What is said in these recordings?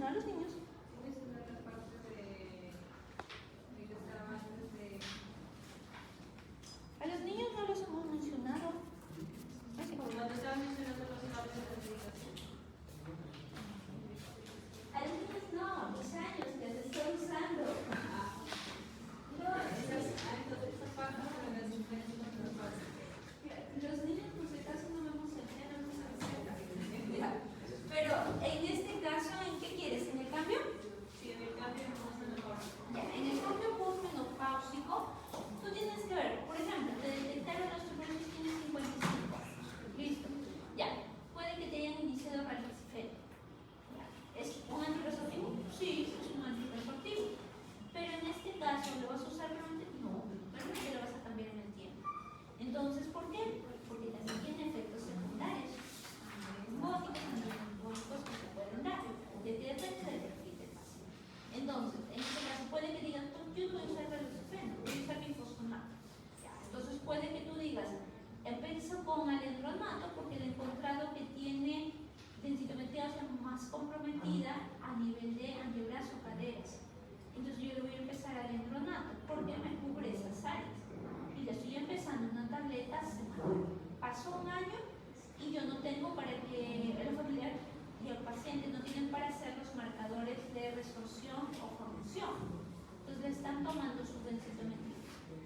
a los niños. A los niños no los hemos mencionado. Cuando estaban mencionando los cables de comunicación. A los niños no, los años que se está usando. No, entonces esa parte de las diferencias entre las partes. los niños por si acaso no vemos el tema, no se receta. Pero en este caso, ¿en qué quieres? ¿En el cambio? Sí, en el cambio postmenopáusico. Ya, en el cambio postmenopáusico, tú tienes que ver, por ejemplo, te detectaron los tuberculosis, tienes 55 años. Listo. Ya, puede que te hayan iniciado ralixifeno. ¿Es un anticonceptivo? Sí, es un anticonceptivo. Pero en este caso, ¿lo vas a usar realmente? No, realmente lo vas a cambiar en el tiempo. Entonces, ¿por qué? Porque también tiene efectos secundarios. Antibióticos, antibióticos que se pueden dar. Depende del perfil del paciente. Entonces, en este caso, puede que digas, yo no voy a usar ralixifeno, voy a usar glifosinato. Entonces, puede que tú digas, empiezo con alendronato porque le he encontrado que tiene densitometría más comprometida a nivel de antebrazo, caderas. Entonces yo le voy a empezar alendronato porque me cubre esas áreas. Y le estoy empezando una tableta semanal. Pasó un año y yo no tengo para que el familiar y el paciente no tienen para hacer los marcadores de resorción o formación. Entonces le están tomando su densitometría.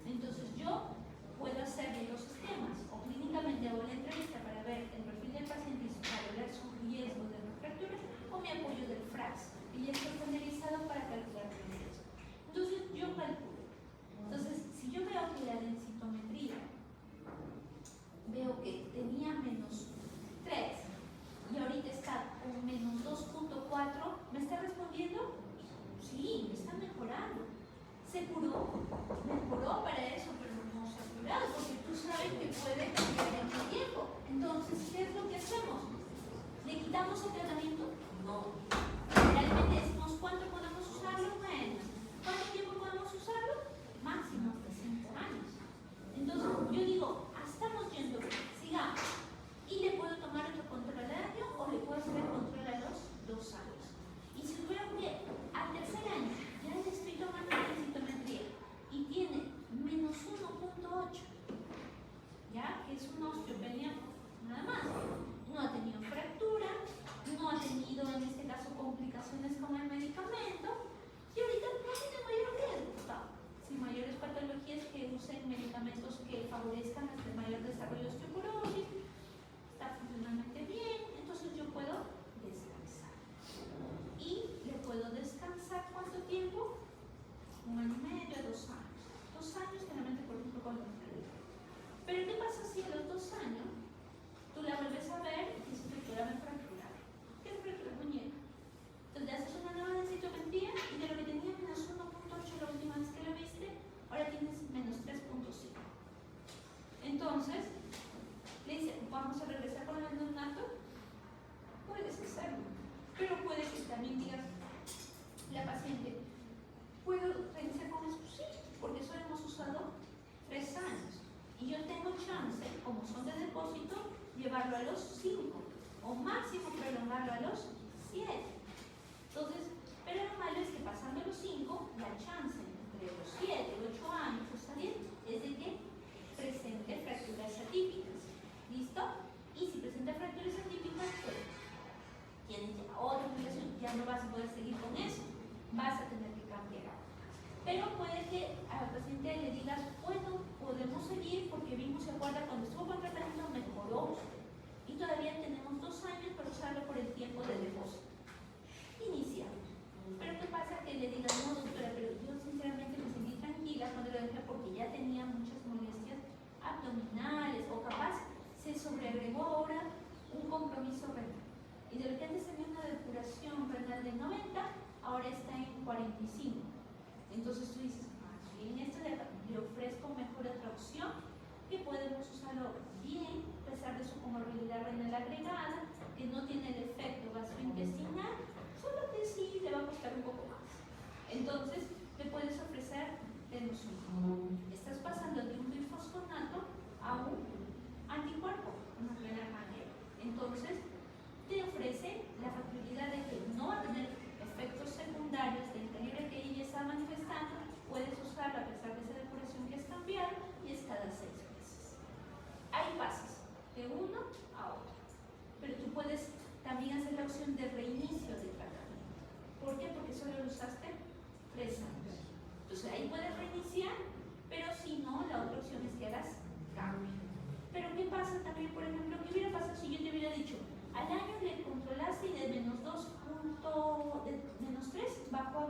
Entonces yo puedo hacerle los sistemas o clínicamente hago la entrevista para ver el perfil del paciente y para ver su riesgo de refractura o mi apoyo del FRAX y ya está estandarizado para calcular el riesgo. Entonces yo calculo. Entonces, si yo veo que la densitometría veo que tenía menos 3 y ahorita está con menos 2.4, ¿me está respondiendo? Sí, me está mejorando. Se curó, mejoró para eso, pero no se ha curado, porque tú sabes que puede cambiar en el tiempo. Entonces, ¿qué es lo que hacemos? ¿Le quitamos el tratamiento? No. Realmente decimos, ¿cuánto podemos usarlo? Bueno, ¿cuánto tiempo podemos usarlo? Máximo hasta 5 años. Entonces, yo digo, estamos yendo, sigamos. Y le puedo tomar otro control al año o le puedo hacer el control a los 2 años. Y si veo que al tercer año ya le estoy tomando la densitometría y tiene menos 1.8, ya que es una osteopenia nada más, no ha tenido fractura, no ha tenido en este caso complicaciones con el medicamento y ahorita no tiene mayor riesgo, sin mayores patologías que usen medicamentos que favorezcan el mayor desarrollo de osteoporosis, está funcionalmente bien, entonces yo puedo descansar. Y le puedo descansar ¿cuánto tiempo? 1 año y medio, 2 años. 2 años generalmente por ejemplo con la enfermedad. Pero ¿qué pasa si a los 2 años tú la vuelves a ver y dices, fractura me fracturada? ¿Qué es fractura muñeca? Entonces le haces una nueva densitometría y de lo que tenía menos 1.8 la última vez que lo viste, ahora tienes menos 3.5. Entonces, le dice, vamos a regresar con el alendronato. Puedes hacerlo, pero puede que también digas, la paciente, ¿puedo regresar con eso? Sí, porque solo hemos usado 3 años. Y yo tengo chance, como son de depósito, llevarlo a los 5 o máximo prolongarlo a los 7. Entonces, pero lo malo es que pasando los 5, la chance entre los 7 y 8 años, está bien, es de que presente fracturas atípicas. ¿Listo? Y si presenta fracturas atípicas, pues tienes ya otra complicación, ya no vas a poder seguir con eso, vas a tener que cambiar. Pero puede que al paciente le digas, bueno, podemos seguir porque vimos, se acuerda, cuando estuvo con tratamiento mejoró y todavía tenemos 2 años para usarlo por el tiempo de depósito. Iniciamos. Pero ¿qué pasa? Que le digas, no doctora, pero yo sinceramente me sentí tranquila cuando lo dejé porque ya tenía muchas molestias abdominales o capaz se sobreagregó ahora un compromiso renal. Y de repente se ve una depuración renal de 90, ahora está en 45. Entonces tú dices, en esto le ofrezco mejor otra opción que podemos usarlo bien, a pesar de su comorbilidad renal agregada, que no tiene el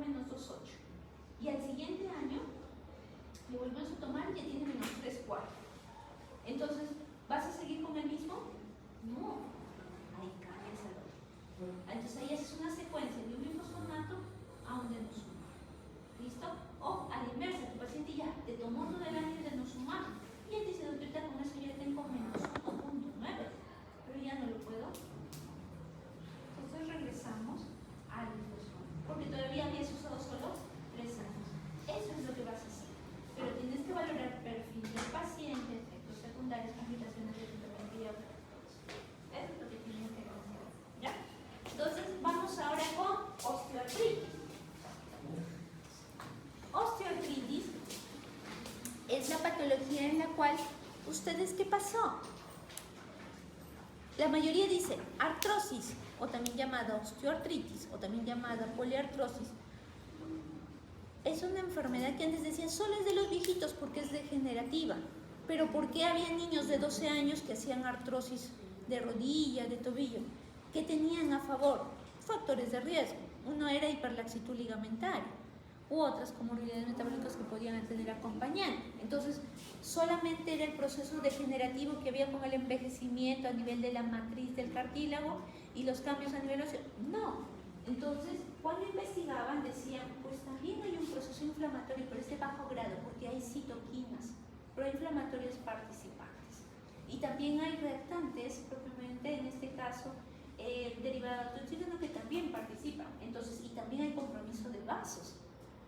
menos 2,8. Y al siguiente año le volvemos a tomar y ya tiene menos 3,4. Entonces, ¿vas a seguir con el mismo? No. Ahí cambias el otro. Entonces ahí haces una secuencia de un glifosfonato a un denosumab. ¿Listo? O a la inversa, tu paciente ya te tomó todo el año de denosumab y él dice, doctorita, con eso ya tengo menos 1,9, pero ya no lo puedo. Entonces regresamos al glifosfonato, porque todavía habías usado solo 3 años. Eso es lo que vas a hacer. Pero tienes que valorar perfil del paciente, efectos secundarios, complicaciones de tratamiento y autocontrol. Eso es lo que tienes que considerar. ¿Ya? Entonces, vamos ahora con osteoartritis. Osteoartritis es la patología en la cual, ¿ustedes qué pasó? La mayoría dice artrosis, o también llamada osteoartritis, o también llamada poliartrosis. Es una enfermedad que antes decían solo es de los viejitos porque es degenerativa. Pero ¿por qué había niños de 12 años que hacían artrosis de rodilla, de tobillo? ¿Qué tenían a favor? Factores de riesgo. Uno era hiperlaxitud ligamentaria u otras comorbilidades metabólicas que podían tener acompañante. Entonces, solamente era el proceso degenerativo que había con el envejecimiento a nivel de la matriz del cartílago y los cambios a nivel óseo. No. Entonces, cuando investigaban decían, pues también hay un proceso inflamatorio, pero es de bajo grado, porque hay citoquinas proinflamatorias participantes. Y también hay reactantes, propiamente en este caso, derivados de oxígeno que también participan. Entonces, y también hay compromiso de vasos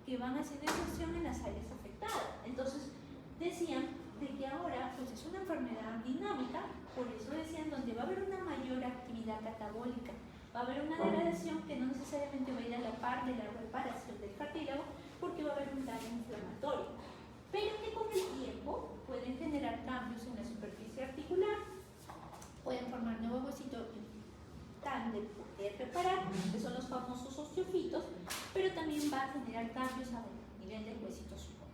que van haciendo inserción en las áreas afectadas. Entonces, decían de que ahora pues es una enfermedad dinámica, por eso decían donde va a haber una mayor actividad catabólica, va a haber una degradación que no necesariamente va a ir a la par de la reparación del cartílago, porque va a haber un daño inflamatorio, pero que con el tiempo pueden generar cambios en la superficie articular, pueden formar nuevos huesitos tan de poder reparar, que son los famosos osteofitos, pero también va a generar cambios a nivel del huesito superior.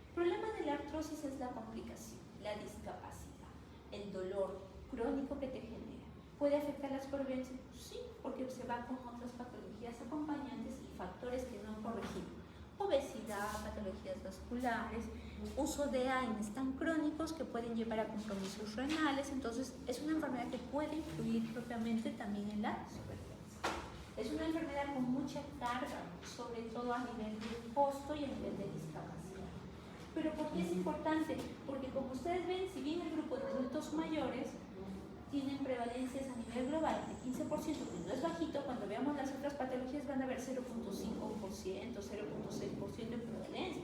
El problema de la artrosis es la complicación, la discapacidad, el dolor crónico que te genera. ¿Puede afectar la supervivencia? Sí, porque se va con otras patologías acompañantes y factores que no corregimos. Obesidad, patologías vasculares, uso de AINES tan crónicos que pueden llevar a compromisos renales. Entonces, es una enfermedad que puede influir propiamente también en la supervivencia. Es una enfermedad con mucha carga, sobre todo a nivel de costo y a nivel de discapacidad. ¿Pero por qué es importante? Porque como ustedes ven, si bien el grupo de adultos mayores tienen prevalencias a nivel global de 15%, que no es bajito, cuando veamos las otras patologías van a haber 0,5%, 0,6% de prevalencia.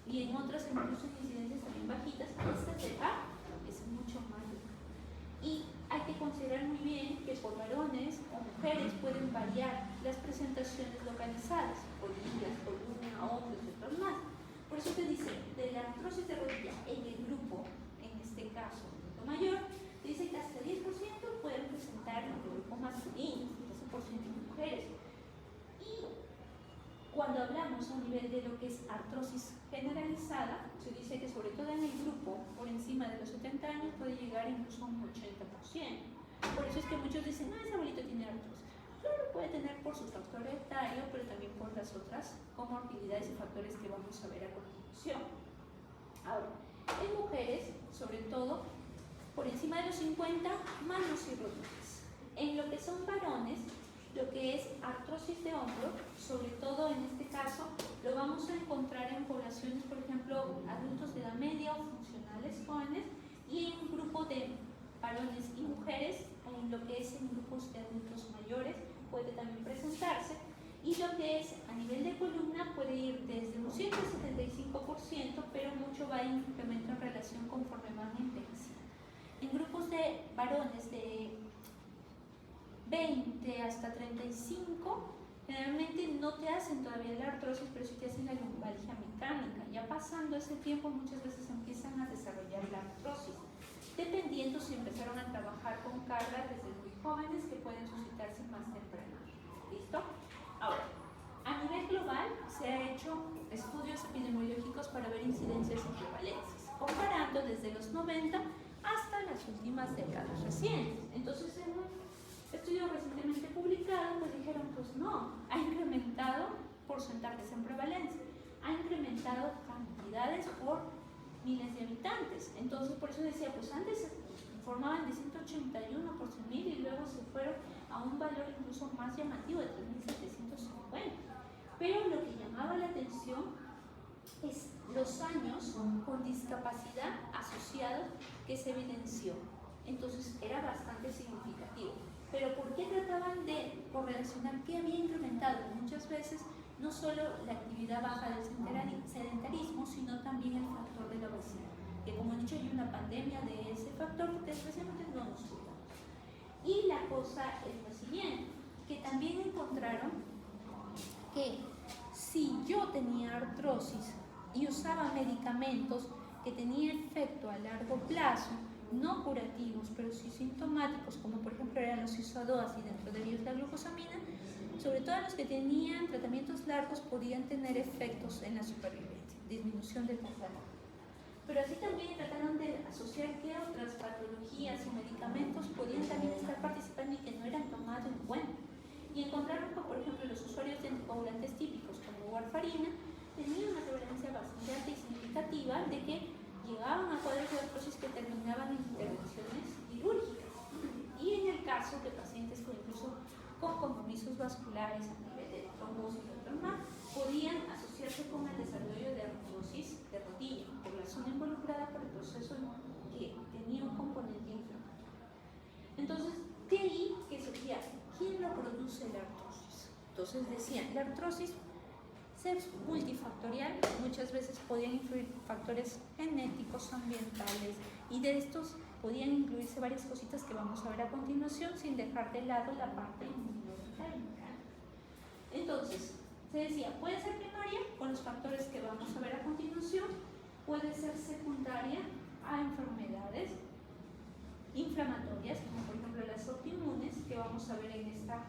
Y en otras, incluso en incidencias también bajitas, esta etapa es mucho mayor. Y hay que considerar muy bien que por varones o mujeres pueden variar las presentaciones localizadas, rodillas, columna, hombros y otros más. Por eso te dice, de la artrosis de rodilla en el grupo, en este caso, grupo mayor, dice que hasta 10% pueden presentar en el grupo masculino, 12% de mujeres. Y cuando hablamos a nivel de lo que es artrosis generalizada, se dice que sobre todo en el grupo por encima de los 70 años puede llegar incluso a un 80%. Por eso es que muchos dicen, ese abuelito tiene artrosis. Claro, puede tener por su factor etario, pero también por las otras comorbilidades y factores que vamos a ver a continuación. Ahora, en mujeres, sobre todo, por encima de los 50, manos y rodillas. En lo que son varones, lo que es artrosis de hombro, sobre todo en este caso, lo vamos a encontrar en poblaciones, por ejemplo, adultos de edad media o funcionales jóvenes, y en grupo de varones y mujeres, en lo que es en grupos de adultos mayores, puede también presentarse, y lo que es a nivel de columna puede ir desde un 175%, pero mucho va a incrementar en relación conforme van envejeciendo. En grupos de varones de 20 hasta 35, generalmente no te hacen todavía la artrosis, pero sí te hacen la lumbalgia mecánica. Ya pasando ese tiempo, muchas veces empiezan a desarrollar la artrosis, dependiendo si empezaron a trabajar con cargas desde muy jóvenes que pueden suscitarse más temprano. ¿Listo? Ahora, a nivel global se han hecho estudios epidemiológicos para ver incidencias y prevalencias, comparando desde los 90 hasta las últimas décadas recientes. Entonces, en un estudio recientemente publicado, pues dijeron, pues no, ha incrementado porcentajes en incrementado cantidades por miles de habitantes. Entonces, por eso decía, pues antes se informaban de 181 por 100.000 y luego se fueron a un valor incluso más llamativo de 3.750. Pero lo que llamaba la atención es los años con discapacidad asociados que se evidenció. Entonces era bastante significativo. Pero ¿por qué trataban de correlacionar qué había incrementado? Muchas veces no solo la actividad baja del sedentarismo, sino también el factor de la obesidad, que como he dicho hay una pandemia de ese factor porque desgraciadamente no nos cuidamos. Y la cosa es la siguiente, que también encontraron que si yo tenía artrosis y usaba medicamentos que tenían efecto a largo plazo, no curativos, pero sí sintomáticos, como por ejemplo eran los isodoas y dentro de ellos la glucosamina, sobre todo los que tenían tratamientos largos podían tener efectos en la supervivencia, disminución de tasa de muerte. Pero así también trataron de asociar qué otras patologías o medicamentos podían también estar participando y que no eran tomados en cuenta. Y encontraron que, por ejemplo, los usuarios de anticoagulantes típicos como warfarina tenían una prevalencia bastante alta y significativa de que llegaban a cuadros de artrosis que terminaban en intervenciones quirúrgicas. Y en el caso de pacientes con incluso con compromisos vasculares a nivel de trombosis y otros más, podían asociarse con el desarrollo de artrosis de rodilla, por la zona involucrada por el proceso que tenía un componente inflamatorio. Entonces, de ahí que surgía, ¿quién lo produce la artrosis? Entonces decían, la artrosis es multifactorial, muchas veces podían influir factores genéticos, ambientales, y de estos podían incluirse varias cositas que vamos a ver a continuación, sin dejar de lado la parte inmunológica. Entonces, se decía, puede ser primaria con los factores que vamos a ver a continuación, puede ser secundaria a enfermedades inflamatorias, como por ejemplo las autoinmunes, que vamos a ver en esta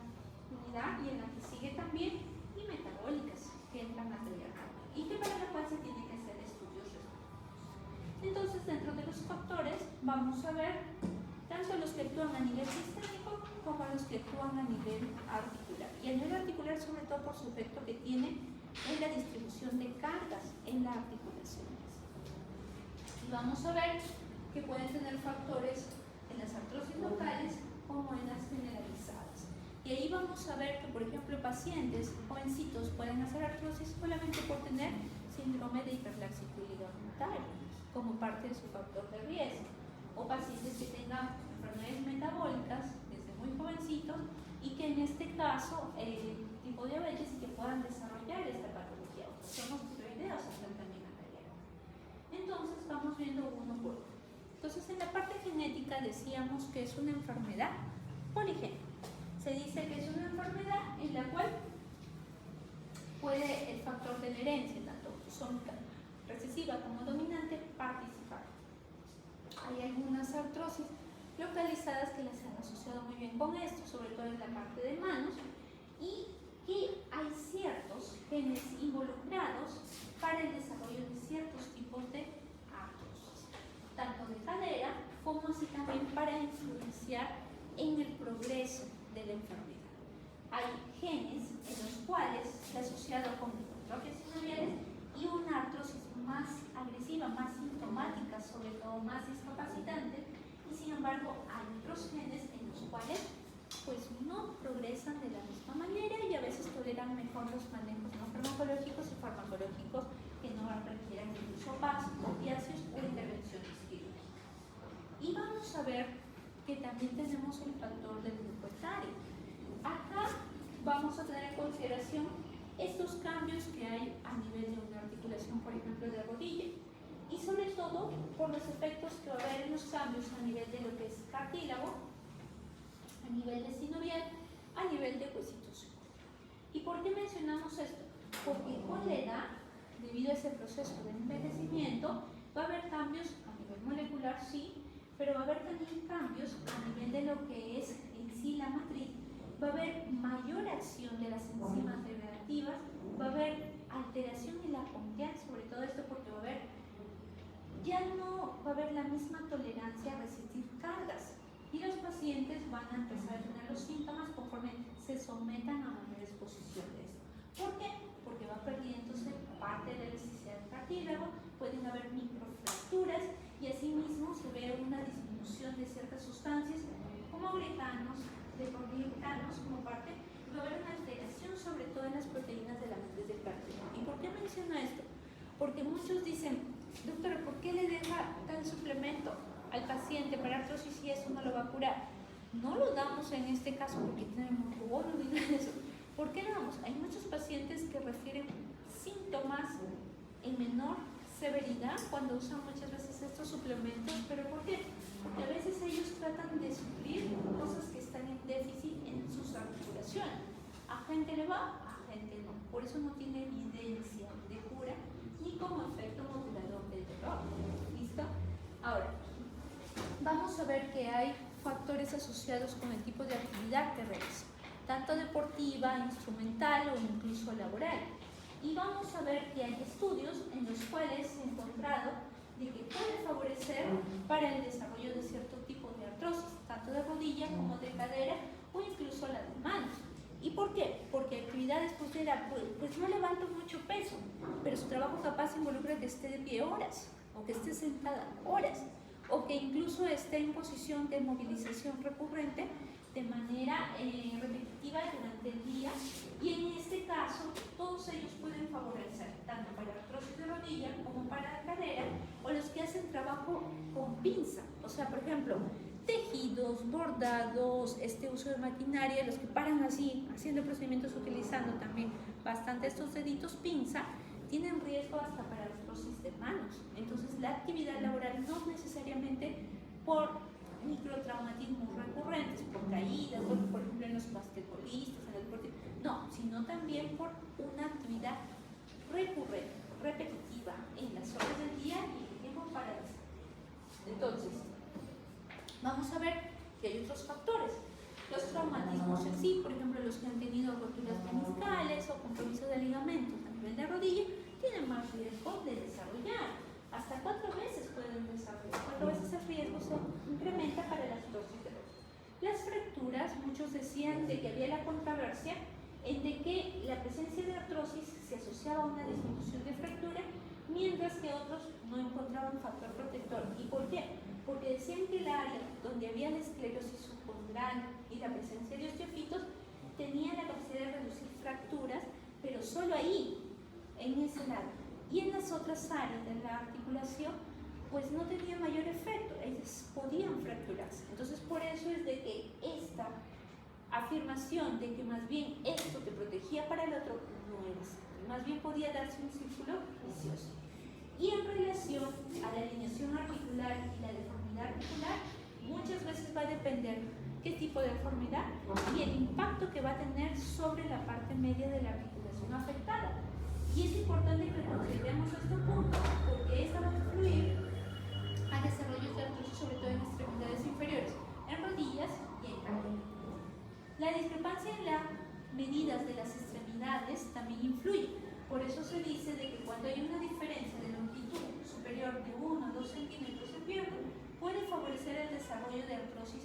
unidad y en la que sigue también, y metabólicas, que entran a teoría y que para la cual se tienen que hacer estudios respectivos. Entonces, dentro de los factores, vamos a ver tanto los que actúan a nivel sistémico como los que actúan a nivel articular. Y a nivel articular, sobre todo por su efecto que tiene en la distribución de cargas en la articulación. Y vamos a ver que pueden tener factores en las artrosis locales como en las generalizadas. Y ahí vamos a ver que, por ejemplo, pacientes jovencitos pueden hacer artrosis solamente por tener síndrome de hiperlaxitud ligamentaria como parte de su factor de riesgo, o pacientes que tengan enfermedades metabólicas desde muy jovencitos y que en este caso tipo diabetes y que puedan desarrollar esta patología. Somos tiroideos están también a riesgo. Entonces vamos viendo uno por uno. Entonces en la parte genética decíamos que es una enfermedad poligénica. Se dice que es una enfermedad en la cual puede el factor de la herencia, tanto autosómica, recesiva como dominante, participar. Hay algunas artrosis localizadas que las han asociado muy bien con esto, sobre todo en la parte de manos, y que hay ciertos genes involucrados para el desarrollo de ciertos tipos de artrosis, tanto de cadera como así también para influenciar en el progreso de la enfermedad. Hay genes en los cuales se ha asociado con hipertrofias sinoviales y una artrosis más agresiva, más sintomática, sobre todo más discapacitante, y sin embargo hay otros genes en los cuales pues no progresan de la misma manera y a veces toleran mejor los manejos no farmacológicos y farmacológicos que no requieran incluso opiáceos o intervenciones quirúrgicas. Y vamos a ver que también tenemos el factor del grupo etario. Acá vamos a tener en consideración estos cambios que hay a nivel de una articulación, por ejemplo, de rodilla, y sobre todo por los efectos que va a haber en los cambios a nivel de lo que es cartílago, a nivel de sinovial, a nivel de huesito súbito. ¿Y por qué mencionamos esto? Porque con la edad, debido a ese proceso de envejecimiento, va a haber cambios a nivel molecular, sí, pero va a haber también cambios a nivel de lo que es en sí la matriz. Va a haber mayor acción de las enzimas degradativas, va a haber alteración en la confianza, sobre todo esto porque va a haber, ya no va a haber la misma tolerancia a resistir cargas y los pacientes van a empezar a tener los síntomas conforme se sometan a mayor exposición de esto. ¿Por qué? Porque va va perdiéndose parte de la elasticidad del cartílago, pueden haber microfracturas y asimismo se ve una disminución de ciertas sustancias como glicanos, glicanos como parte, y va a haber una alteración sobre todo en las proteínas de la matriz del cartílago. ¿Y por qué menciono esto? Porque muchos dicen, doctora, ¿por qué le deja tal suplemento al paciente para artrosis y eso no lo va a curar? No lo damos en este caso porque tenemos bono ni nada de eso. ¿Por qué lo damos? Hay muchos pacientes que refieren síntomas en menor severidad cuando usan muchas veces estos suplementos, ¿pero por qué? Porque a veces ellos tratan de suplir cosas que están en déficit en sus articulaciones. A gente le va, a gente no. Por eso no tiene evidencia de cura ni como efecto modulador del dolor. ¿Listo? Ahora, vamos a ver que hay factores asociados con el tipo de actividad que realiza, tanto deportiva, instrumental o incluso laboral. Y vamos a ver que hay estudios en los cuales se ha encontrado de que puede favorecer para el desarrollo de cierto tipo de artrosis, tanto de rodilla como de cadera o incluso la de manos. ¿Y por qué? Porque actividades pues no levanto mucho peso, pero su trabajo capaz involucra que esté de pie horas o que esté sentada horas, o que incluso esté en posición de movilización recurrente de manera repetitiva durante el día, y en este caso todos ellos pueden favorecer tanto para artrosis de rodilla como para cadera, o los que hacen trabajo con pinza, o sea, por ejemplo, tejidos, bordados, uso de maquinaria, los que paran así, haciendo procedimientos utilizando también bastante estos deditos pinza, tienen riesgo hasta para artrosis de manos. Entonces, la actividad laboral no necesariamente por microtraumatismos recurrentes, por caídas, por ejemplo en los basquetbolistas, en el deporte, no, sino también por una actividad recurrente, repetitiva en las horas del día y el tiempo para eso. Entonces, vamos a ver que hay otros factores. Los traumatismos en sí, por ejemplo, los que han tenido roturas meniscales o compromiso de ligamentos a nivel de rodilla, tienen más riesgo de desarrollar. Hasta 4 veces pueden desarrollar. 4 veces el riesgo se incrementa para las artrosis de rodilla. Las fracturas, muchos decían de que había la controversia en de que la presencia de artrosis se asociaba a una disminución de fractura, mientras que otros no encontraban factor protector. ¿Y por qué? Porque decían que el área donde había la esclerosis subcondural y la presencia de osteofitos tenía la capacidad de reducir fracturas, pero solo ahí, en ese lado. Y en las otras áreas de la articulación, pues no tenía mayor efecto, ellas podían fracturarse. Entonces, por eso es de que esta afirmación de que más bien esto te protegía para el otro no era así. Más bien podía darse un círculo vicioso. Y en relación a la alineación articular y la deformidad articular, muchas veces va a depender qué tipo de deformidad y el impacto que va a tener sobre la parte media de la articulación afectada. Y es importante que consideremos este punto porque esta va a influir a desarrollos de artrosis, sobre todo en extremidades inferiores, en rodillas y en cadera. La discrepancia en las medidas de las extremidades también influye. Por eso se dice de que cuando hay una diferencia de longitud superior de 1 a 2 centímetros en pierna, puede favorecer el desarrollo de artrosis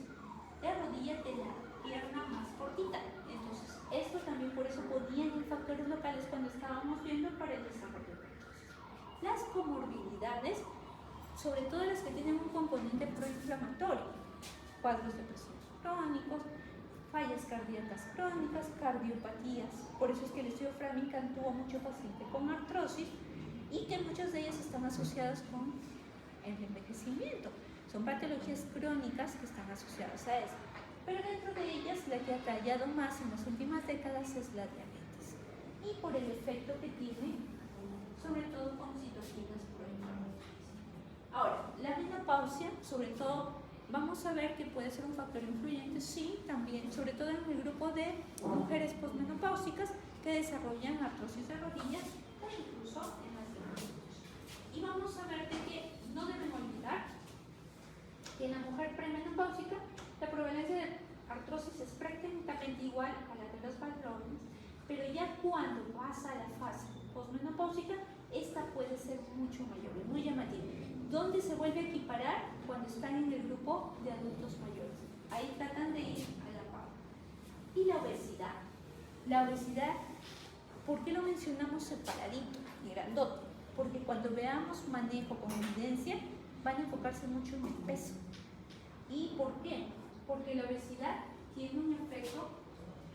de rodilla de la pierna más cortita. Entonces, esto también por eso podían ir factores locales cuando estábamos viendo para el desarrollo de artrosis. Las comorbilidades, sobre todo las que tienen un componente proinflamatorio, cuadros depresivos crónicos, fallas cardíacas crónicas, cardiopatías. Por eso es que el estudio Framingham tuvo mucho paciente con artrosis y que muchas de ellas están asociadas con el envejecimiento. Son patologías crónicas que están asociadas a eso. Pero dentro de ellas, la que ha tallado más en las últimas décadas es la diabetes. Y por el efecto que tiene, sobre todo con citoquinas proinflamatorias. Ahora, la menopausia, sobre todo, vamos a ver que puede ser un factor influyente, sí, también, sobre todo en el grupo de mujeres posmenopáusicas que desarrollan artrosis de rodillas o incluso en las de músculos. Y vamos a ver de que no debemos olvidar que en la mujer premenopáusica la prevalencia de artrosis es prácticamente igual a la de los varones, pero ya cuando pasa a la fase posmenopáusica, esta puede ser mucho mayor, muy llamativa. ¿Dónde se vuelve a equiparar? Cuando están en el grupo de adultos mayores. Ahí tratan de ir a la par. Y la obesidad. La obesidad ¿Por qué lo mencionamos separadito y grandote? Porque cuando veamos manejo con evidencia, van a enfocarse mucho en el peso. ¿Y por qué? Porque la obesidad tiene un efecto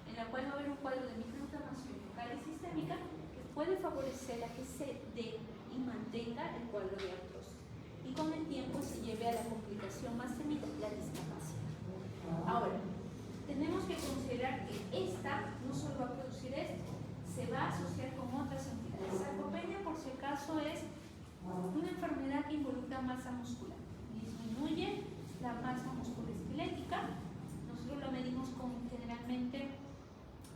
en la cual va a haber un cuadro de microinflamación local y sistémica que puede favorecer a que se dé y mantenga el cuadro de artrosis. Y con el tiempo se lleve a la complicación más temida, la discapacidad. Ahora, tenemos que considerar que esta no solo va a producir esto, se va a asociar con otras entidades. Sarcopenia, por si acaso, es una enfermedad que involucra masa muscular. Disminuye la masa musculoesquelética. Nosotros lo medimos generalmente,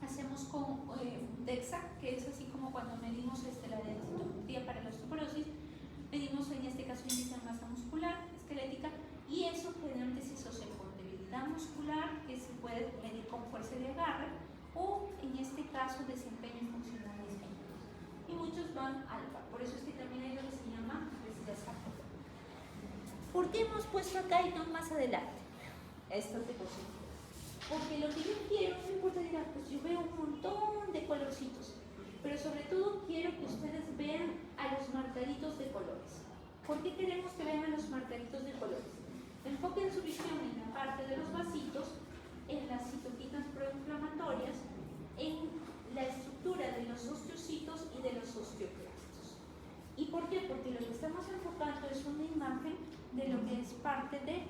hacemos con DEXA, que es así como cuando medimos la densitometría para la osteoporosis. Medimos en este caso índice de masa muscular esquelética y eso generalmente se asocia con debilidad muscular, que se puede medir con fuerza de agarre, o en este caso desempeño funcional disminuido. Y muchos van alfa, por eso es que también hay lo que se llama obesidad sarcopenia. ¿Por qué hemos puesto acá y no más adelante estas diapositivas? Porque lo que yo quiero, no importa, dirán, pues yo veo un montón de colorcitos, pero sobre todo quiero que ustedes vean a los marcaditos de colores. ¿Por qué queremos que vean a los marcaditos de colores? Enfoquen su visión en la parte de los vasitos, en las citoquinas proinflamatorias, en la estructura de los osteocitos y de los osteoclastos. ¿Y por qué? Porque lo que estamos enfocando es una imagen de lo que es parte de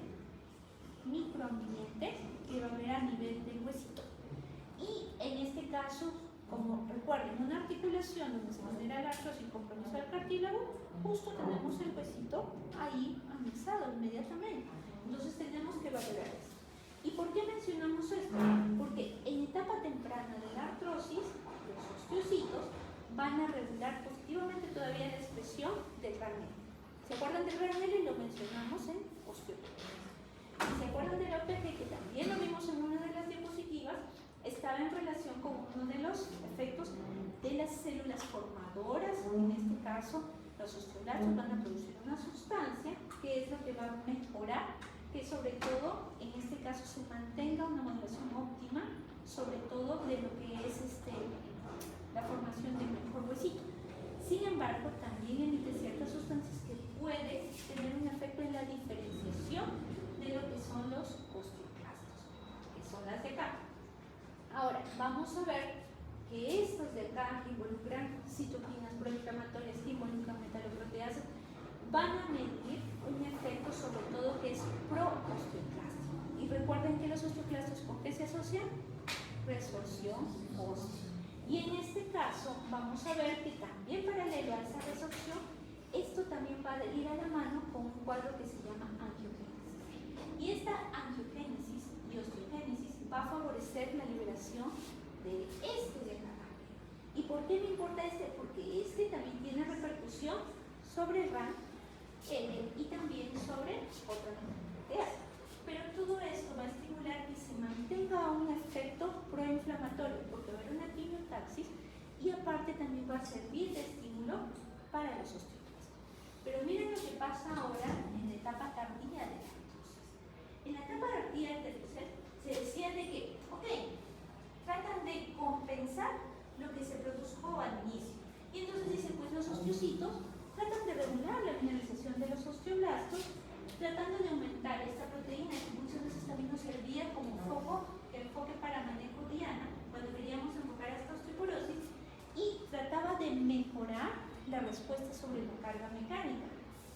microambiente que va a haber a nivel del huesito. Y en este caso, como recuerden, una articulación donde se genera la artrosis y compromiso del cartílago, justo tenemos el huesito ahí anexado inmediatamente. Entonces tenemos que valorar esto. ¿Y por qué mencionamos esto? Porque en etapa temprana de la artrosis, los osteocitos van a regular positivamente todavía la expresión del Ranelli. ¿Se acuerdan del Ranelli? Lo mencionamos en osteoporosis. Si se acuerdan del OPG, que también lo vimos en una de las diapositivas, estaba en relación con uno de los efectos de las células formadoras. En este caso, los osteoblastos van a producir una sustancia que es lo que va a mejorar que sobre todo en este caso se mantenga una modulación óptima, sobre todo de lo que es la formación del mejor huesito. Sin embargo, también emite ciertas sustancias que pueden tener un efecto en la diferenciación de lo que son los osteoclastos, que son las de acá. Ahora, vamos a ver que estas de acá, que involucran citoquinas proinflamatorias, que involucran metaloproteasas, van a medir un efecto sobre todo que es pro-osteoclástico. Y recuerden que los osteoclastos, ¿con qué se asocian? Resorción ósea. Y en este caso vamos a ver que también paralelo a esa resorción, esto también va a ir a la mano con un cuadro que se llama angiogénesis. Y esta angiogénesis y osteogénesis va a favorecer la liberación de de acá. ¿Y por qué me importa este? Porque este también tiene repercusión sobre el RAN y también sobre otras proteínas. Pero todo esto va a estimular que se mantenga un efecto proinflamatorio, porque va a haber una quimiotaxis y aparte también va a servir de estímulo para los osteoclastos. Pero miren lo que pasa ahora en la etapa tardía de la artrosis. En la etapa tardía de la artrosis se decía de que, ok, tratan de compensar lo que se produjo al inicio. Y entonces dicen, pues los osteocitos tratan de regular la mineralización de los osteoblastos, tratando de aumentar esta proteína que muchas veces también nos servía como enfoque para manejo diana, cuando queríamos enfocar a esta osteoporosis, y trataba de mejorar la respuesta sobre la carga mecánica.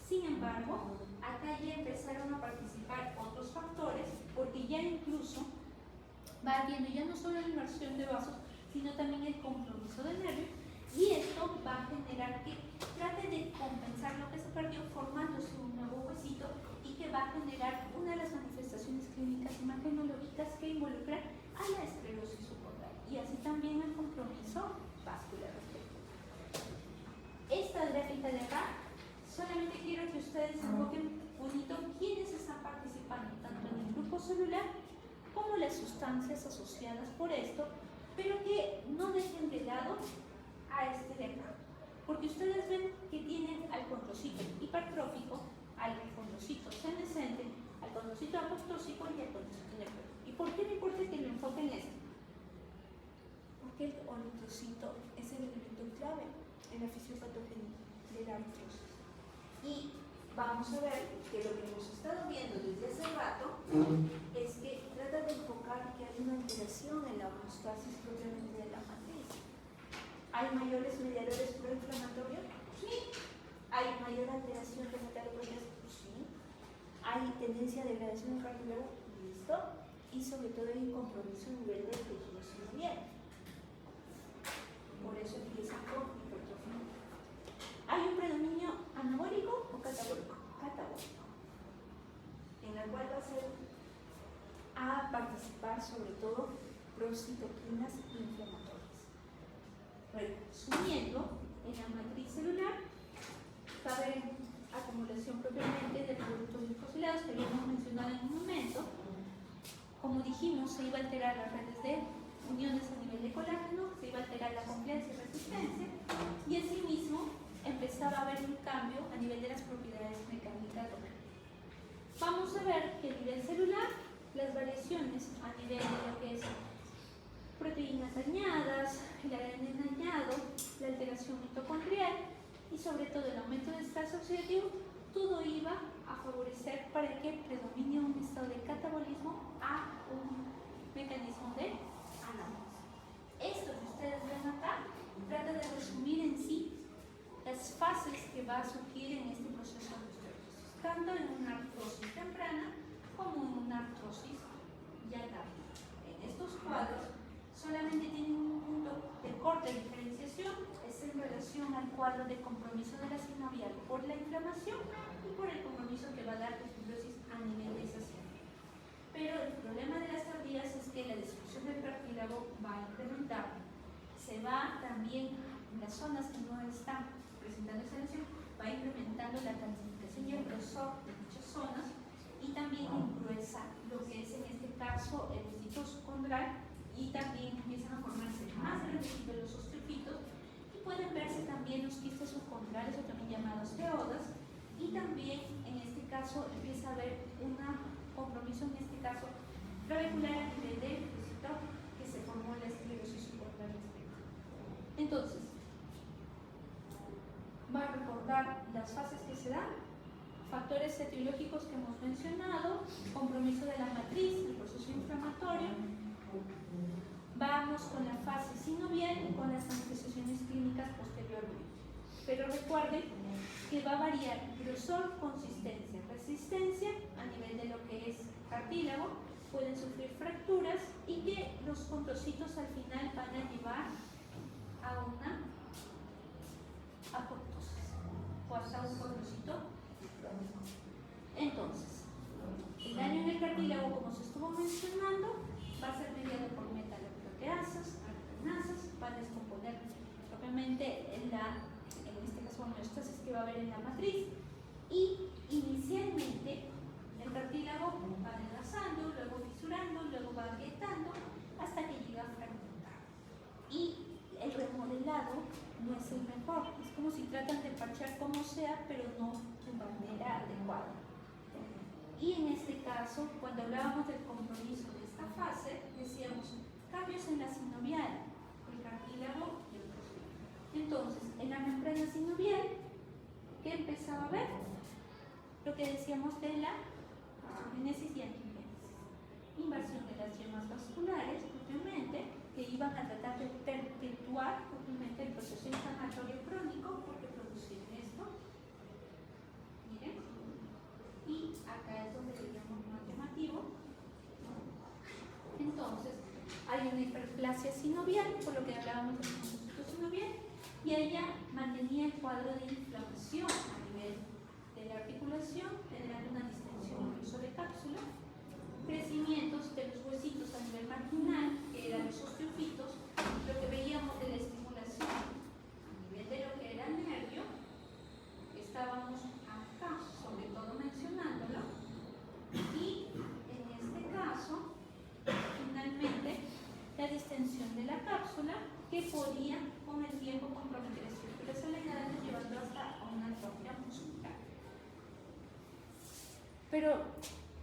Sin embargo, acá ya empezaron a participar otros factores, porque ya incluso va habiendo ya no solo la inmersión de vasos, sino también el compromiso del nervio, y esto va a generar que trate de compensar lo que se perdió formándose un nuevo huesito y que va a generar una de las manifestaciones clínicas imagenológicas que involucran a la esclerosis subcortical y así también el compromiso vascular. Esta gráfica de acá, solamente quiero que ustedes enfoquen bonito quiénes están participando tanto en el grupo celular como las sustancias asociadas por esto, pero que no dejen de lado a este de acá, porque ustedes ven que tienen al condrocito hipertrófico, al condrocito senescente, al condrocito apoptósico y al condrocito necrótico. ¿Y por qué me importa que lo enfoquen esto? que el eritrocito es el elemento clave en la fisiopatogenia de la artrosis. Y vamos a ver que lo que hemos estado viendo desde hace rato es que trata de enfocar que hay una alteración en la homeostasis propiamente de la matriz. ¿Hay mayores mediadores proinflamatorios? Sí. ¿Hay mayor alteración de metaloproteínas? Sí. ¿Hay tendencia a degradación del cartílago? Listo. Y sobre todo hay un compromiso a nivel del tejido sinovial. Por eso empiezan con hipertrofia. ¿Hay un predominio anabólico o catabólico? Catabólico. En la cual va a ser a participar sobre todo procitoquinas inflamatorias. Resumiendo, en la matriz celular va a haber acumulación propiamente de productos glicosilados que habíamos mencionado en un momento. Como dijimos, se iba a alterar las redes de uniones a nivel de colágeno, se iba a alterar la compliance y resistencia, y asimismo empezaba a haber un cambio a nivel de las propiedades mecánicas locales. Vamos a ver que a nivel celular, las variaciones a nivel de lo que es proteínas dañadas, el ADN dañado, la alteración mitocondrial y sobre todo el aumento del estrés oxidativo, todo iba a favorecer para que predomine un estado de catabolismo a un mecanismo de anabolismo. Esto que ustedes ven acá trata de resumir en sí las fases que va a surgir en este proceso de osteoporosis, tanto en una artrosis temprana como en una artrosis ya tardía. En estos cuadros solamente tienen un punto de corta diferenciación, es en relación al cuadro de compromiso de la sinovial por la inflamación y por el compromiso que va a dar la fibrosis a nivel de esa zona. Pero el problema de las tardías es que la destrucción del cartílago va a incrementar. Se va también, en las zonas que no están presentando esa lesión, va incrementando la calcificación y el grosor de dichas zonas y también engruesa lo que es en este caso el osteotoso condral y también empiezan a formarse más grandecitos los osteofitos y pueden verse también los quistes subcondrales o también llamados geodas y también en este caso empieza a haber un compromiso en este caso trabecular a nivel del depósito que se formó la esclerosis subcondral. Entonces, va a recordar las fases que se dan, factores etiológicos que hemos mencionado, compromiso de la matriz, el proceso inflamatorio. Vamos con la fase sinovial y con las manifestaciones clínicas posteriormente. Pero recuerden que va a variar grosor, consistencia, resistencia a nivel de lo que es cartílago, pueden sufrir fracturas y que los condrocitos al final van a llevar a una apoptosis o hasta un condrocito crónico. Entonces, el daño en el cartílago, como se estuvo mencionando, va a ser mediado por metaloproteasas, arginasas, va a descomponer propiamente en este caso homeostasis que va a haber en la matriz y inicialmente el cartílago va adelgazando, luego fisurando, luego va agrietando hasta que llega a fragmentar. Y el remodelado no es el mejor, es como si tratan de parchar como sea, pero no de manera adecuada. Y en este caso, cuando hablábamos del compromiso de esta fase, decíamos cambios en la sinovial, el cartílago y el proceso. Entonces, en la membrana sinovial, ¿qué empezaba a ver? Lo que decíamos de la osteogénesis y angiogénesis. Invasión de las yemas vasculares, propiamente, que iban a tratar de perpetuar propiamente el proceso inflamatorio crónico porque producían esto. Miren. Y acá es donde veíamos más llamativo. Entonces, hay una hiperplasia sinovial, por lo que hablábamos del conjunto sinovial, y ella mantenía el cuadro de inflamación a nivel de la articulación, generando una distensión incluso de cápsula, crecimientos de los huesitos a nivel marginal, que eran los osteofitos, lo que veíamos de la estimulación a nivel de lo que era el nervio, estábamos acá, sobre todo mencionándolo, y en este caso, finalmente, la distensión de la cápsula que podía con el tiempo comprometer estructuras aledañas llevando hasta una atrofia muscular. Pero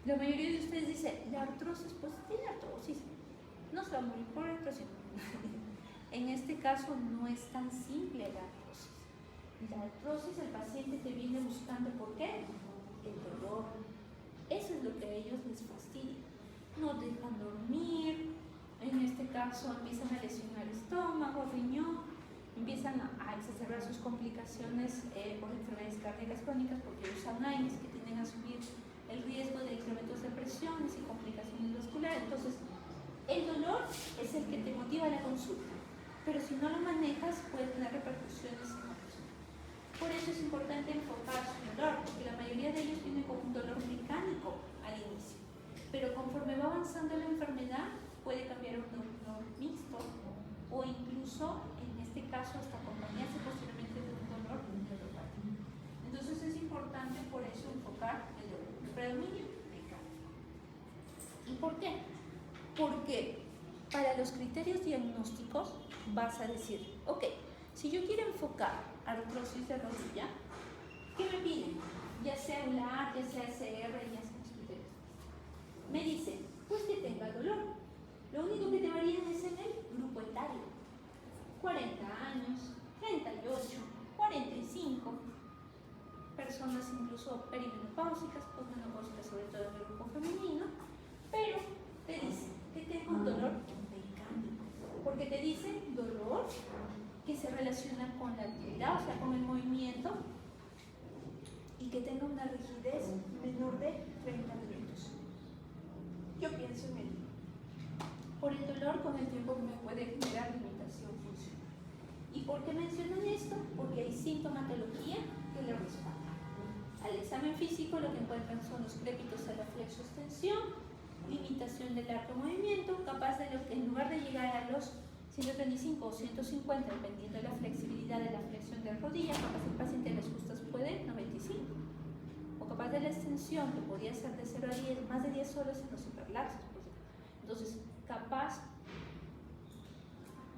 la mayoría de ustedes dice, la artrosis, pues tiene artrosis, no se va a morir por artrosis. En este caso no es tan simple la artrosis. La artrosis el paciente te viene buscando, ¿por qué? El dolor. Eso es lo que a ellos les fastidia. No dejan dormir, en este caso empiezan a lesionar estómago, riñón, empiezan a exacerbar sus complicaciones por enfermedades cardíacas crónicas porque usan AINES que tienden a subir el riesgo de incrementos de presiones y complicaciones vasculares. Entonces, el dolor es el que te motiva a la consulta, pero si no lo manejas puede tener repercusiones en la persona. Por eso es importante enfocar su dolor, porque la mayoría de ellos vienen con un dolor mecánico al inicio, pero conforme va avanzando la enfermedad puede cambiar a un dolor mixto o incluso, en este caso, hasta acompañarse posteriormente de un dolor neuropático. Entonces es importante por eso enfocar el dolor, el predominio mecánico. ¿Y por qué? Porque para los criterios diagnósticos vas a decir, ok, si yo quiero enfocar artrosis de rodilla, ¿qué me piden? Ya sea un LAR, ya sea CR, ya sea los criterios. Me dicen, pues que tenga dolor. Lo único que te varían es en el grupo etario. 40 años, 38, 45, personas incluso perimenopáusicas, posmenopáusicas, sobre todo en el grupo femenino, pero te dicen que tenga un dolor mecánico, porque te dicen dolor que se relaciona con la actividad, o sea, con el movimiento, y que tenga una rigidez menor de 30 minutos. Yo pienso en ello. Por el dolor con el tiempo que me puede generar limitación funcional. ¿Y por qué mencionan esto? Porque hay sintomatología que le respalda. Al examen físico lo que encuentran son los crépitos a la flexoextensión, limitación del arco movimiento, capaz de lo que en lugar de llegar a los 135 o 150, dependiendo de la flexibilidad de la flexión de rodilla, capaz el paciente a las justas puede 95. O capaz de la extensión, que podría ser de 0 a 10, más de 10 horas en los hiperlaxos. Entonces, capaz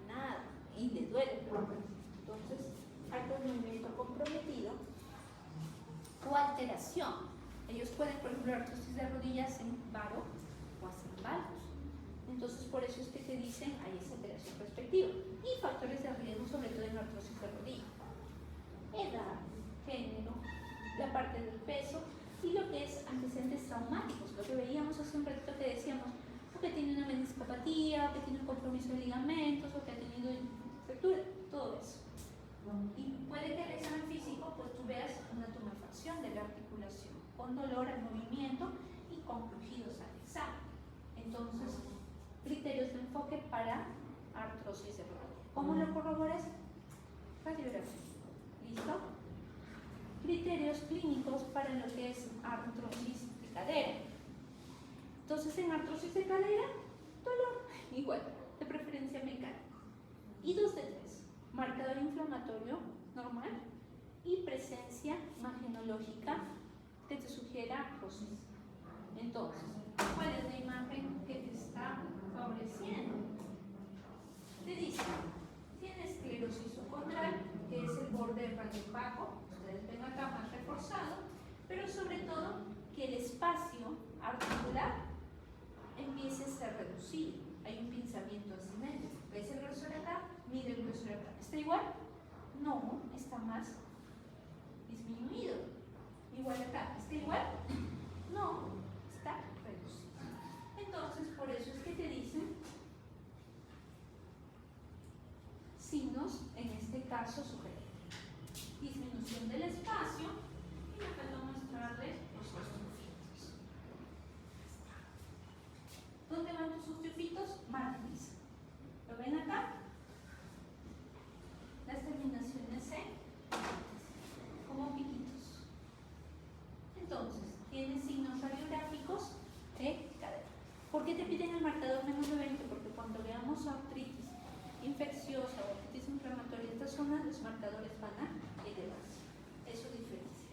nada, y les duele. Entonces, arco movimiento comprometido o alteración. Ellos pueden, por ejemplo, artrosis de rodillas en varo o hasta en valgus. Entonces, por eso es que te dicen hay esa alteración respectiva. Y factores de riesgo, sobre todo en artrosis de rodilla. Edad, género, la parte del peso y lo que es antecedentes traumáticos. Lo que veíamos hace un ratito que decíamos, o que tiene una meniscopatía, o que tiene un compromiso de ligamentos, o que ha tenido fractura, todo eso. Y puede que el examen físico, pues tú veas una tumefacción de la articulación, con dolor al movimiento y con crujidos al examen. Entonces, criterios de enfoque para artrosis de rodilla. ¿Cómo lo corroboras? Radiografía. ¿Listo? Criterios clínicos para lo que es artrosis de cadera. Entonces, en artrosis de cadera, dolor, igual, de preferencia mecánico. Y 2 de 3, marcador inflamatorio normal y presencia imagenológica que te sugiera artrosis. Entonces, ¿cuál es la imagen que te está favoreciendo? Te dice, tiene esclerosis subcondral, que es el borde radiopaco, ustedes ven acá más reforzado, pero sobre todo que el espacio articular empiece a ser reducido. Hay un pinzamiento asimétrico. ¿Ves el grosor acá? Mide el grosor acá. ¿Está igual? No, está más disminuido. Igual acá. ¿Está igual? No, está reducido. Entonces, por eso es que te dicen signos, en este caso, sugerentes. Disminución del espacio y me falta mostrarles los osteofitos. ¿Dónde van tus osteofitos? Márgenes. ¿Lo ven acá? Las terminaciones C como piquitos. Entonces, tienes signos radiográficos de cadera. ¿Por qué te piden el marcador menos de 20? Porque cuando veamos artritis infecciosa o artritis inflamatoria de esta zona, los marcadores van a elevarse. Eso diferencia.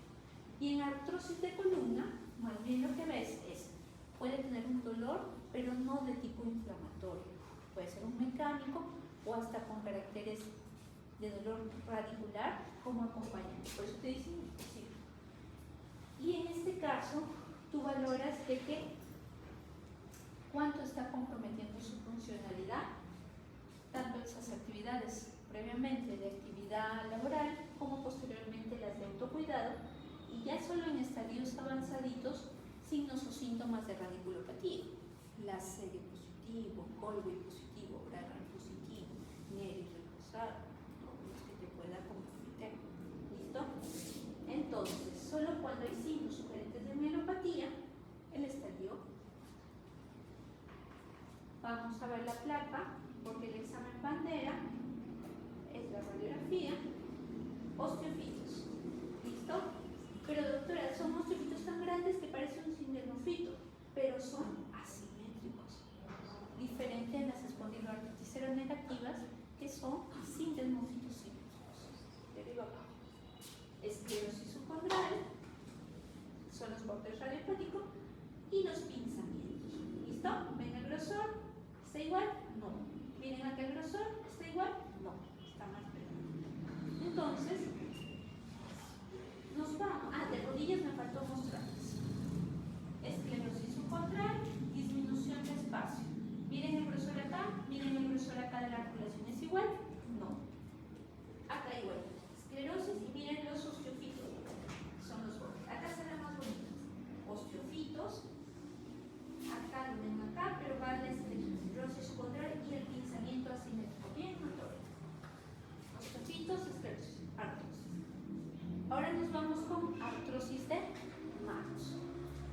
Y en artrosis de columna, más bien lo que ves es, puede tener un dolor, pero no de tipo inflamatorio. Puede ser un mecánico o hasta con caracteres de dolor radicular como acompañante. Por eso te dicen específico. Y en este caso, tú valoras de que cuánto está comprometiendo su funcionalidad tanto esas actividades previamente de actividad laboral como posteriormente las de autocuidado, y ya solo en estadios avanzaditos signos o síntomas de radiculopatía, la serie positivo, Colby positivo, Bragan positivo, Neri retrasado, los que te pueda comprometer. ¿Listo? Entonces, solo cuando hay signos sugerentes de mielopatía, el estadio. Vamos a ver la placa, porque el examen bandera es la radiografía. Osteofitos. ¿Listo? Pero doctora, son osteofitos tan grandes que parecen un sindermofito, pero son asimétricos. Diferente a las espondiloartritis seronegativas, que son sindermofitos simétricos. De arriba abajo. Esclerosis subcondral, son los bordes radiopáticos y los pinzamientos. ¿Listo? ¿Ven el grosor? ¿Está igual? No. ¿Miren acá el grosor? ¿Está igual? No. Está más pegado. Entonces, nos vamos. De rodillas me faltó mostrarles. Esclerosis subcondral, disminución de espacio. ¿Miren el grosor acá? ¿Miren el grosor acá de la articulación? ¿Es igual? No. Acá igual. Esclerosis y miren los osteofitos. Son los bordes. Acá se ven más bonitos. Osteofitos. Acá lo ven acá, pero va la esclerosis subcondral y el pinzamiento asimétrico. Bien, notorio. Osteofitos, esclerosis, artrosis. Ahora nos vamos con artrosis de manos.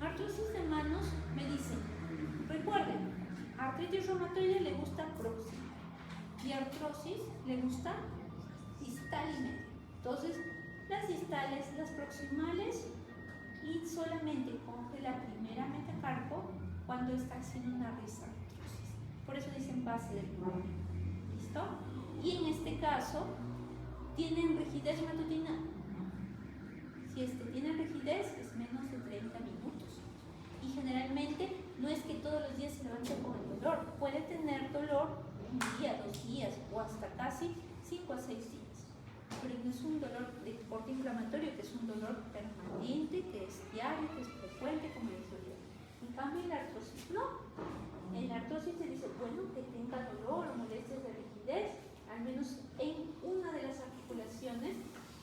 Artrosis de manos me dicen, recuerden, artritis reumatoide le gusta proximal y artrosis le gusta distal y medio. Entonces, las distales, las proximales y solamente coge la primera metacarpo cuando está haciendo una risartrosis. Por eso dicen base del pulmón. ¿Listo? Y en este caso, ¿tienen rigidez matutina? Si tiene rigidez, es menos de 30 minutos. Y generalmente no es que todos los días se levante con el dolor. Puede tener dolor un día, 2 días o hasta casi 5 a 6 días. Pero no es un dolor de corte inflamatorio, que es un dolor permanente, que es diario, que es frecuente, como les decía. En cambio, en la artrosis no. En la artrosis se dice, bueno, que tenga dolor o molestias de rigidez, al menos en una de las articulaciones,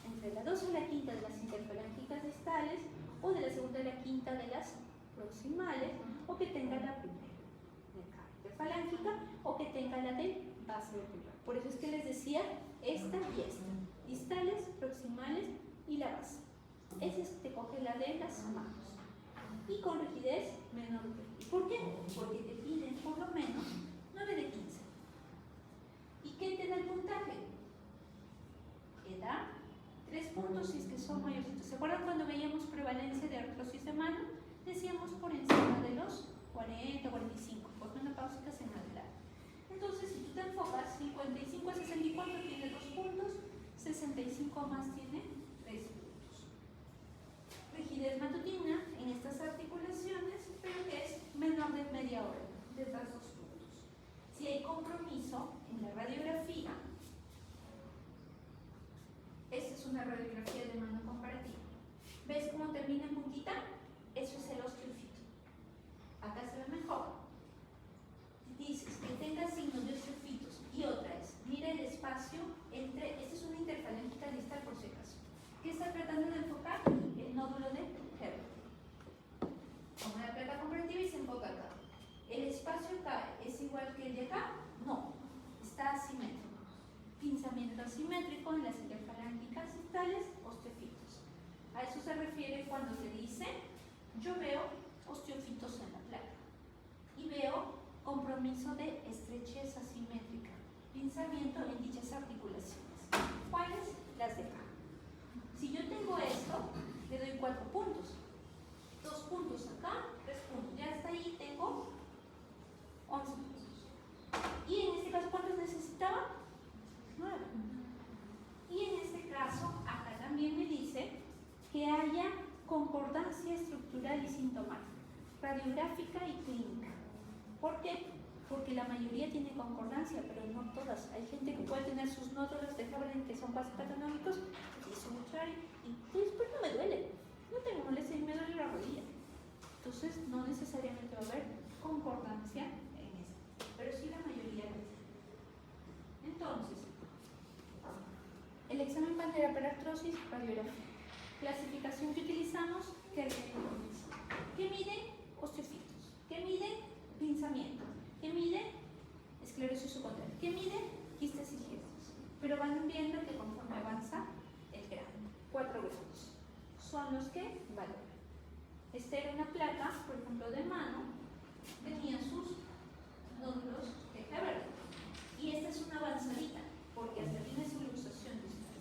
entre la 2 y la quinta de las interfalángicas distales, o de la segunda y la quinta de las proximales, o que tenga la primera interfalángica, o que tenga la de base vertebral. Por eso es que les decía esta y esta, distales, proximales y la base. Ese es que te coge la de las manos. Y con rigidez menor de 20. ¿Por qué? Porque te piden por lo menos 9 de 15. ¿Y qué te da el puntaje? Te da 3 puntos si es que son mayorcitos. ¿Se acuerdan cuando veíamos prevalencia de artrosis de mano? Decíamos por encima de los 40 o 45, por menopáusicas en adelante. Entonces, si tú te enfocas, 55 a 64 tiene 2 puntos, 65 más tiene 3 puntos. Rigidez matutina en estas articulaciones, pero que es menor de media hora, de 2 puntos. Si hay compromiso en la radiografía, esta es una radiografía de mano comparativa. ¿Ves cómo termina en puntita? Eso es el osteofito. Acá se ve mejor. Dices que tenga signos de osteofitos y otra es, mira el espacio entre, esta es una interfalángica distal por si acaso. ¿Qué está tratando de enfocar? El nódulo de Herbert. Como la placa comparativa y se enfoca acá. ¿El espacio acá es igual que el de acá? No, está asimétrico. Pinzamiento asimétrico en las interfalángicas distales, osteofitos. A eso se refiere cuando se dice, yo veo osteofitos en la placa y veo compromiso de estrechez asimétrica, pinzamiento en dichas articulaciones. ¿Cuáles? Las de acá. Si yo tengo esto, le doy 4 puntos. 2 puntos acá, 3 puntos. Ya hasta ahí tengo 11 puntos. Y en este caso, ¿cuántos necesitaba? 9. Y en este caso, acá también me dice que haya concordancia estructural y sintomática, radiográfica y clínica. ¿Por qué? Porque la mayoría tiene concordancia, pero no todas. Hay gente que puede tener sus nódulos de Herbert que son patónicos, y eso mucho y después no me duele. No tengo molestia y me duele la rodilla. Entonces, no necesariamente va a haber concordancia en eso, pero sí la mayoría lo tiene. Entonces, el examen bandera para artrosis, radiografía. Clasificación que utilizamos, ¿qué mide? Osteocitos. ¿Qué mide? Pinzamiento. ¿Qué mide? Esclerosis subcondral. ¿Qué mide? Quistes y gestos. Pero van viendo que conforme avanza el grado, 4 grupos son los que valoran. Esta era una placa, por ejemplo, de mano, tenía sus nódulos de verde. Y esta es una avanzadita, porque hasta tiene su luxación distal.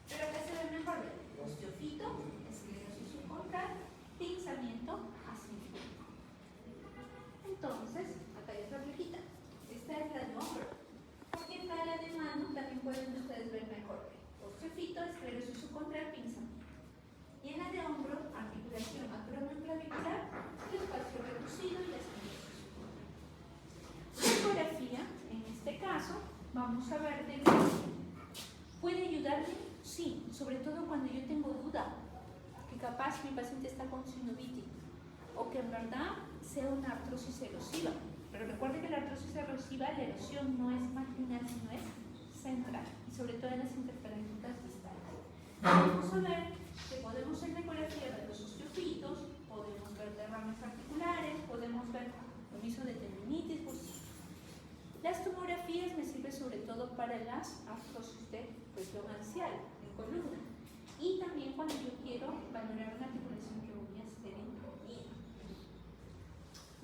Pero acá se ve mejor ver osteofito, esclerosis subcondral, pinzamiento asimétrico. Entonces, acá hay otra plaquita. Esta es la de hombro. Porque en la de mano también pueden ustedes ver mejor. Osteofito, esclerosis subcondral, pinzamiento. Y en la de hombro, articulación acromioclavicular, el espacio reducido y la esclerosis subcondral. La ecografía, en este caso, vamos a ver de qué puede ayudarme, sí, sobre todo cuando yo tengo duda, que capaz mi paciente está con sinovitis, o que en verdad sea una artrosis erosiva. Pero recuerde que la artrosis erosiva, la erosión no es marginal, sino es central, y sobre todo en las interferencias distales. Vamos a ver que podemos en la ecografía ver los osteofitos, podemos ver derrames articulares, podemos ver omiso de tendinitis, pues, las tomografías me sirven sobre todo para las artrosis de presión axial, en columna, y también cuando yo quiero valorar una articulación que voy a hacer en rodilla.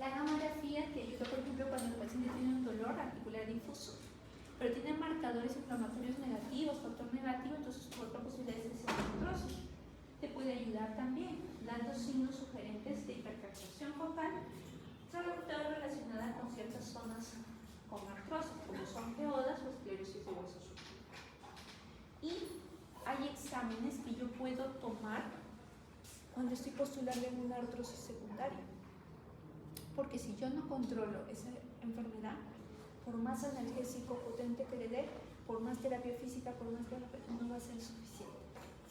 La gamografía que ayuda, por ejemplo, cuando el paciente tiene un dolor articular difuso, pero tiene marcadores inflamatorios negativos, factor negativo, entonces tu otra posibilidad es esa artrosis. Te puede ayudar también dando signos sugerentes de hipercaptación focal, sobre todo relacionada con ciertas zonas con artrosis, como son geodas o esclerosis de hueso superior. Y hay exámenes que yo puedo tomar cuando estoy postulando en una artrosis secundaria. Porque si yo no controlo esa enfermedad, por más analgésico potente que le dé, por más terapia física, por más terapia, no va a ser suficiente.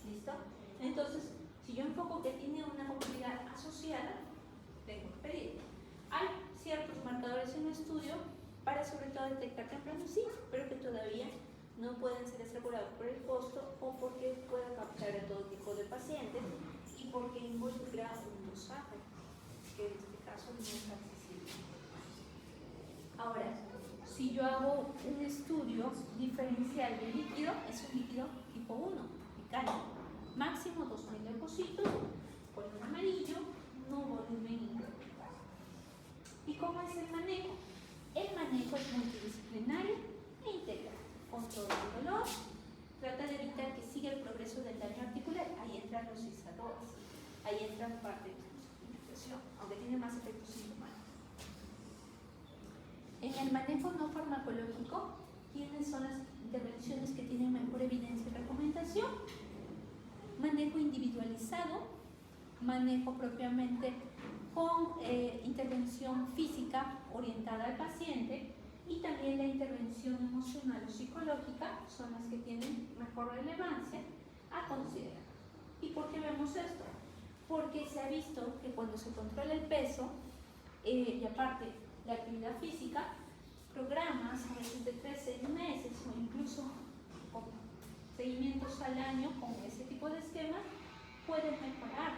¿Listo? Entonces, si yo enfoco que tiene una comorbilidad asociada, tengo que pedir. Hay ciertos marcadores en el estudio para sobre todo detectar temprano, sí, pero que todavía no pueden ser asegurados por el costo o porque pueda captar a todo tipo de pacientes y porque involucra un dosaje, que en este caso no es accesible. Ahora, si yo hago un estudio diferencial de líquido, es un líquido tipo 1, mecánico, máximo 2000 leucocitos, color amarillo, no volumen incremental. ¿Y cómo es el manejo? El manejo es multidisciplinario e integral. Control del dolor, trata de evitar que siga el progreso del daño articular. Ahí entran los izadores, ahí entran parte de la muscularización, aunque tiene más efectos sintomáticos. En el manejo no farmacológico, ¿quiénes son las intervenciones que tienen mejor evidencia y recomendación? Manejo individualizado, manejo propiamente con intervención física orientada al paciente y también la intervención emocional o psicológica son las que tienen mejor relevancia a considerar. ¿Y por qué vemos esto? Porque se ha visto que cuando se controla el peso y aparte la actividad física, programas a veces de 3-6 meses o incluso con seguimientos al año con ese tipo de esquemas pueden mejorar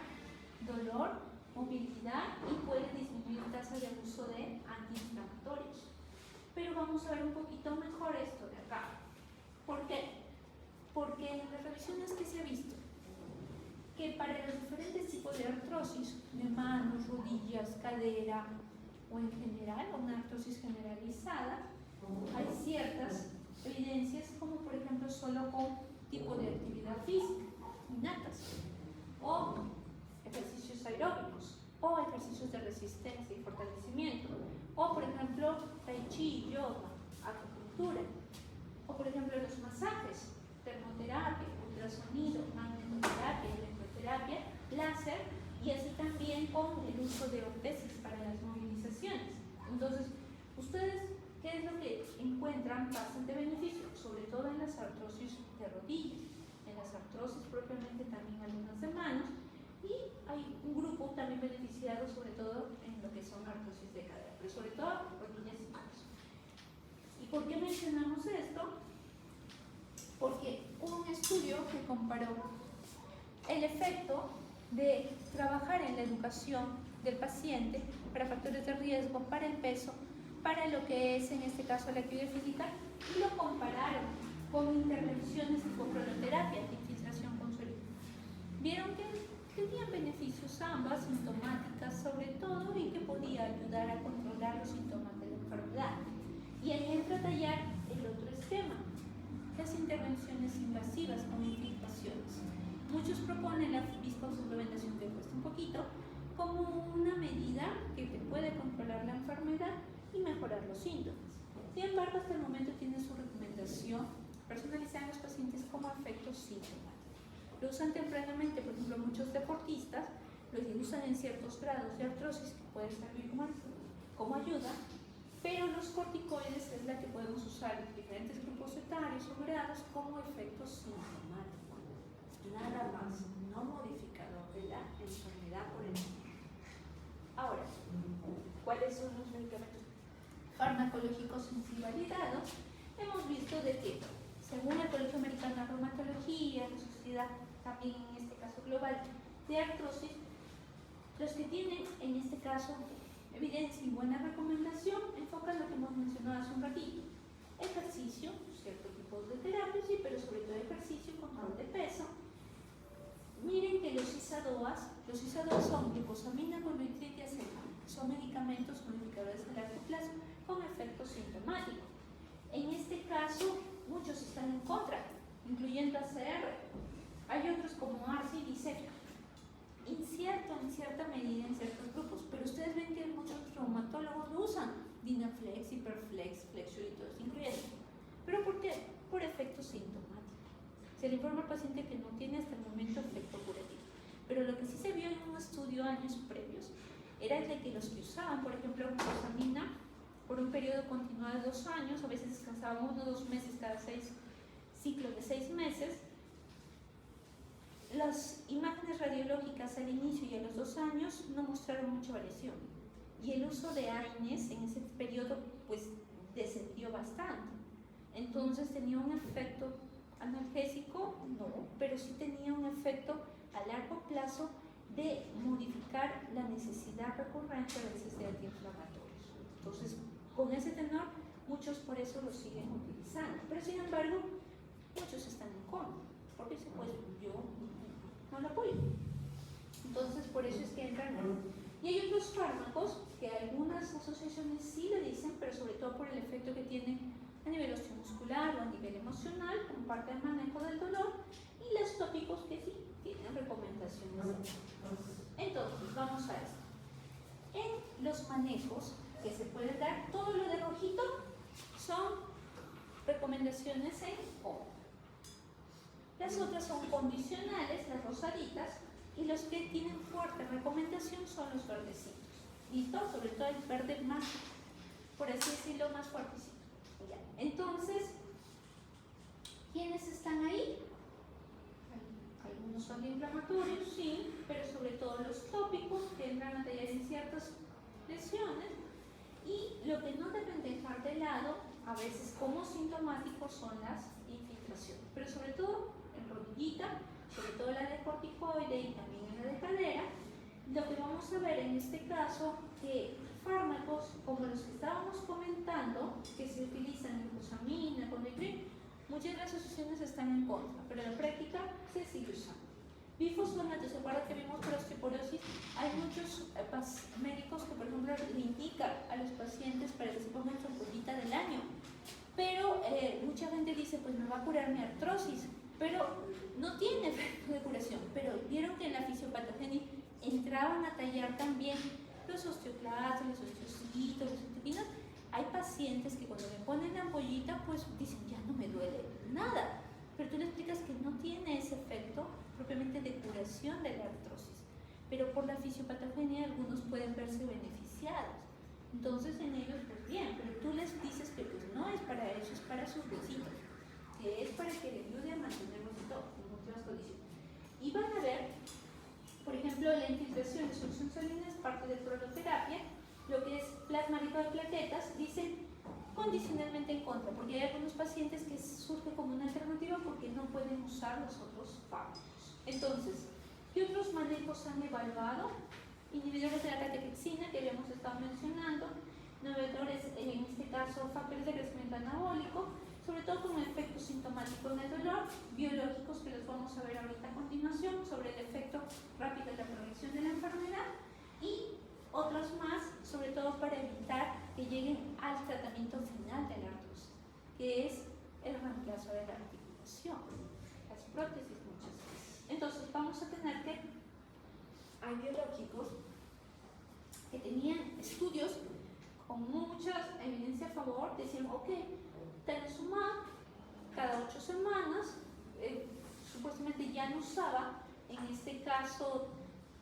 dolor, movilidad y puede disminuir tasa de uso de antiinflamatorios. Pero vamos a ver un poquito mejor esto de acá. ¿Por qué? Porque en las revisiones que se ha visto que para los diferentes tipos de artrosis, de manos, rodillas, cadera o en general, una artrosis generalizada, hay ciertas evidencias como por ejemplo solo con tipo de actividad física, innatas, o ejercicios aeróbicos, o ejercicios de resistencia y fortalecimiento, o por ejemplo tai chi, yoga, acupuntura, o por ejemplo los masajes, termoterapia, ultrasonido, magnetoterapia, electroterapia, láser, y así también con el uso de ortesis para las movilizaciones. Entonces, ustedes, ¿qué es lo que encuentran bastante beneficio? Sobre todo en las artrosis de rodillas, en las artrosis propiamente también algunas de manos, y hay un grupo también beneficiado sobre todo en lo que son artrosis de cadera, pero sobre todo rodillas y manos. ¿Y por qué mencionamos esto? estudio que comparó el efecto de trabajar en la educación del paciente para factores de riesgo, para el peso, para lo que es en este caso la actividad física, y lo compararon con intervenciones tipo cronoterapia, infiltración con suero. Vieron que tenían beneficios ambas, sintomáticas sobre todo, y que podía ayudar a controlar los síntomas de la enfermedad. Y ahí entra a tallar el otro esquema, las intervenciones invasivas con infiltraciones. Muchos proponen la viscosuplementación, que cuesta un poquito, como una medida que te puede controlar la enfermedad y mejorar los síntomas. Sin embargo, hasta el momento tiene su recomendación personalizada en los pacientes como efectos sintomáticos. Lo usan tempranamente, por ejemplo, muchos deportistas lo usan en ciertos grados de artrosis, que puede servir como ayuda, pero los corticoides es la que podemos usar en diferentes grupos etarios o grados como efecto sintomático. Nada más, no modificador de la enfermedad por el momento. Ahora, ¿cuáles son los medicamentos farmacológicos en sí validados? Hemos visto de que, según el Colegio Americano de Reumatología, la Sociedad también en este caso global de artrosis, los que tienen en este caso evidencia y buena recomendación enfocan lo que hemos mencionado hace un ratito: ejercicio, ciertos tipos de terapias, sí, pero sobre todo ejercicio, control de peso. Miren que los ISADOAs son glucosamina con nitridiaceta, son medicamentos modificadores de largo plazo con efecto sintomático. En este caso, muchos están en contra, incluyendo ACR. Hay otros como ARSI y DICEP. Incierto en cierta medida en ciertos grupos, pero ustedes ven que muchos reumatólogos lo usan: Dynaflex, Hyperflex, Flexure y todos incluyendo. ¿Pero por qué? Por efecto sintomático. Se le informa al paciente que no tiene hasta el momento efecto curativo. Pero lo que sí se vio en un estudio años previos era el de que los que usaban, por ejemplo, glucosamina por un periodo continuado de 2 años, a veces descansaban 1 o 2 meses cada 6 ciclos de 6 meses, las imágenes radiológicas al inicio y a los 2 años no mostraron mucha variación. Y el uso de AINES en ese periodo pues descendió bastante. Entonces tenía un efecto analgésico, no, pero sí tenía un efecto a largo plazo de modificar la necesidad recurrente a veces de antiinflamatorios. Entonces, con ese tenor, muchos por eso lo siguen utilizando, pero sin embargo, muchos están en contra, porque dicen, pues yo no lo apoyo. Entonces, por eso es que entran. Y hay otros fármacos que algunas asociaciones sí le dicen, pero sobre todo por el efecto que tienen a nivel osteomuscular o a nivel emocional, como parte del manejo del dolor, y los tópicos que sí tienen recomendaciones. Entonces, vamos a esto. En los manejos que se pueden dar, todo lo de rojito son recomendaciones en contra. Las otras son condicionales, las rosaditas, y los que tienen fuerte recomendación son los verdecitos. ¿Listo? Sobre todo el verde más, por así decirlo, más fuertecito. Ya. Entonces, ¿quiénes están ahí? Algunos son inflamatorios, sí, pero sobre todo los tópicos que entran a tallar en ciertas lesiones. Y lo que no deben dejar de lado, a veces como sintomáticos, son las infiltraciones, pero sobre todo en rodillita, sobre todo la de corticoide y también en la de cadera. Lo que vamos a ver en este caso, que fármacos como los que estábamos comentando, que se utilizan glucosamina, conitrin, muchas de las asociaciones están en contra, pero en la práctica se sigue usando. Bifosfonato, ¿se acuerdan que vimos por osteoporosis? Hay muchos médicos que, por ejemplo, le indican a los pacientes para que se pongan su ampollita del año, pero mucha gente dice, pues me va a curar mi artrosis, pero no tiene efecto de curación. Pero vieron que en la fisiopatogenia entraban a tallar también los osteoclastos, los osteocitos, los osteopinas. Hay pacientes que cuando le ponen la ampollita, pues dicen, ya no me duele nada, pero tú le explicas que no tiene ese efecto propiamente de curación de la artrosis, pero por la fisiopatogenia algunos pueden verse beneficiados. Entonces en ellos, pues bien, pero tú les dices que pues no es para eso, es para sus huesitos, que es para que le ayude a mantenerlos en otras condiciones. Y van a ver, por ejemplo, la infiltración de solución salina es parte de cronoterapia. Lo que es plasma rico de plaquetas, dicen condicionalmente en contra, porque hay algunos pacientes que surge como una alternativa porque no pueden pueden usar los otros fármacos. Entonces, ¿qué otros manejos han evaluado? Inhibidores de la catecixina, que habíamos estado mencionando, inhibidores, en este caso, factores de crecimiento anabólico, sobre todo con efecto sintomático en el dolor, biológicos que los vamos a ver ahorita a continuación, sobre el efecto rápido de la progresión de la enfermedad, y otros más, sobre todo para evitar que lleguen al tratamiento final de la artrosis, que es el reemplazo de la articulación, las prótesis muchas veces. Entonces vamos a tener que hay biológicos que tenían estudios con mucha evidencia a favor, decían, ok, Denosumab cada 8 semanas, supuestamente ya no usaba, en este caso,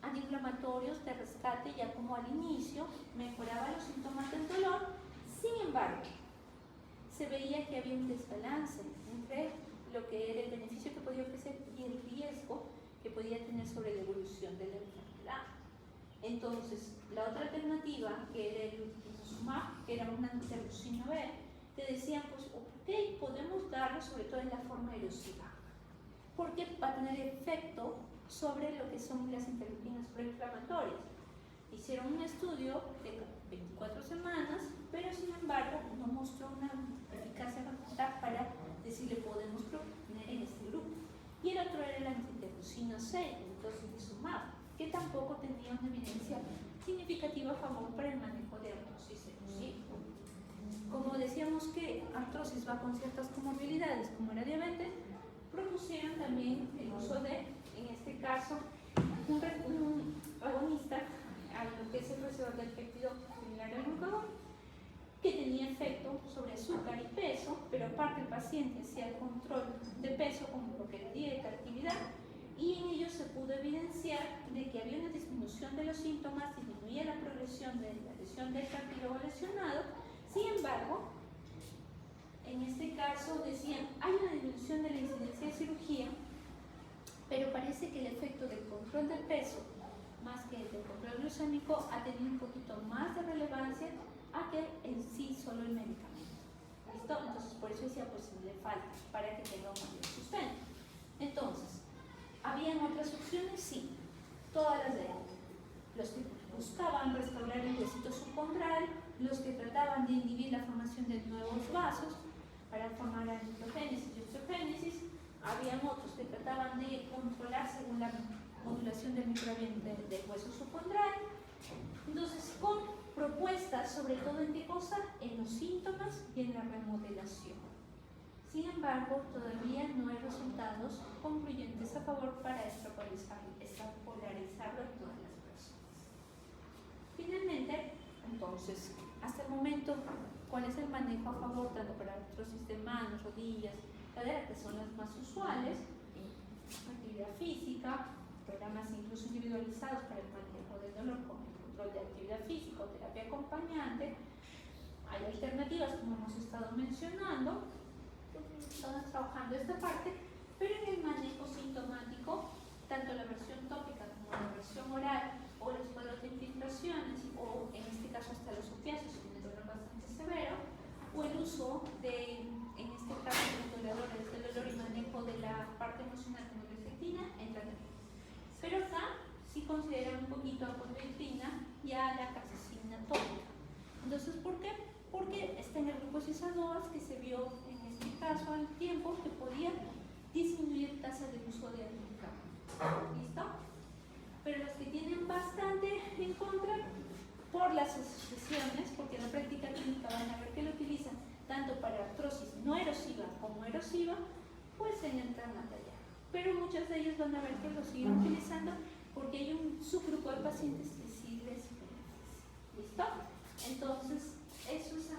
antiinflamatorios de rescate ya como al inicio, mejoraba los síntomas del dolor. Sin embargo, se veía que había un desbalance entre lo que era el beneficio que podía ofrecer y el riesgo que podía tener sobre la evolución de la enfermedad. Entonces, la otra alternativa, que era el Denosumab, que era una interleucina B, te decían, pues, ok, podemos darlo sobre todo en la forma erosiva, porque va a tener efecto sobre lo que son las interleucinas proinflamatorias. Hicieron un estudio de 24 semanas, pero sin embargo no mostró una eficacia para decirle podemos proponer en este grupo. Y el otro era la interleucina 6, el tocilizumab, que tampoco tenía una evidencia significativa a favor para el manejo de artrosis erosiva. Como decíamos que artrosis va con ciertas comorbilidades, como era diabetes, propusieron también el uso de, en este caso, un agonista a lo que es el receptor del péptido similar al glucagón, que tenía efecto sobre azúcar y peso, pero aparte el paciente hacía el control de peso como lo que era dieta, actividad, y en ello se pudo evidenciar de que había una disminución de los síntomas, disminuía la progresión de la lesión del cartílago lesionado. Sin embargo, en este caso decían, hay una disminución de la incidencia de cirugía, pero parece que el efecto del control del peso, más que el del control glucémico, ha tenido un poquito más de relevancia a que en sí solo el medicamento. ¿Listo? Entonces, por eso decía, pues le falta para que tenga un mayor sustento. Entonces, ¿habían otras opciones? Sí, todas las de los que buscaban restaurar el huesito subcondral, los que trataban de inhibir la formación de nuevos vasos para formar angiogénesis y osteogénesis. Habían otros que trataban de controlar según la modulación del microambiente del hueso subcondral. Entonces, con propuestas sobre todo en qué cosa, en los síntomas y en la remodelación. Sin embargo, todavía no hay resultados concluyentes a favor para extrapolarizarlo en todas las personas. Finalmente, entonces, hasta el momento, ¿cuál es el manejo a favor tanto para artrosis de manos, rodillas, cadera, que son las más usuales? Actividad física, programas incluso individualizados para el manejo del dolor con el control de actividad física o terapia acompañante. Hay alternativas, como hemos estado mencionando, estamos trabajando esta parte, pero en el manejo sintomático, tanto la versión tópica como la versión oral, o los cuadros de infiltraciones, o en este caso hasta los opiáceos, que tienen dolor bastante severo, o el uso de, en este caso, controladores del dolor y manejo de la parte emocional como la efectina, entran aquí. Pero acá sí consideran un poquito a apocrina y a la capsaicina tópica. Entonces, ¿por qué? Porque está en el grupo cis-2 que se vio en este caso al tiempo que podía disminuir tasa de uso de medicamentos. ¿Listo? Pero los que tienen bastante en contra por las asociaciones, porque en la práctica clínica van a ver que lo utilizan tanto para artrosis no erosiva como erosiva, pues se entran a tallar. Pero muchos de ellos van a ver que lo siguen utilizando porque hay un subgrupo de pacientes que sí les beneficia. ¿Listo? Entonces, eso es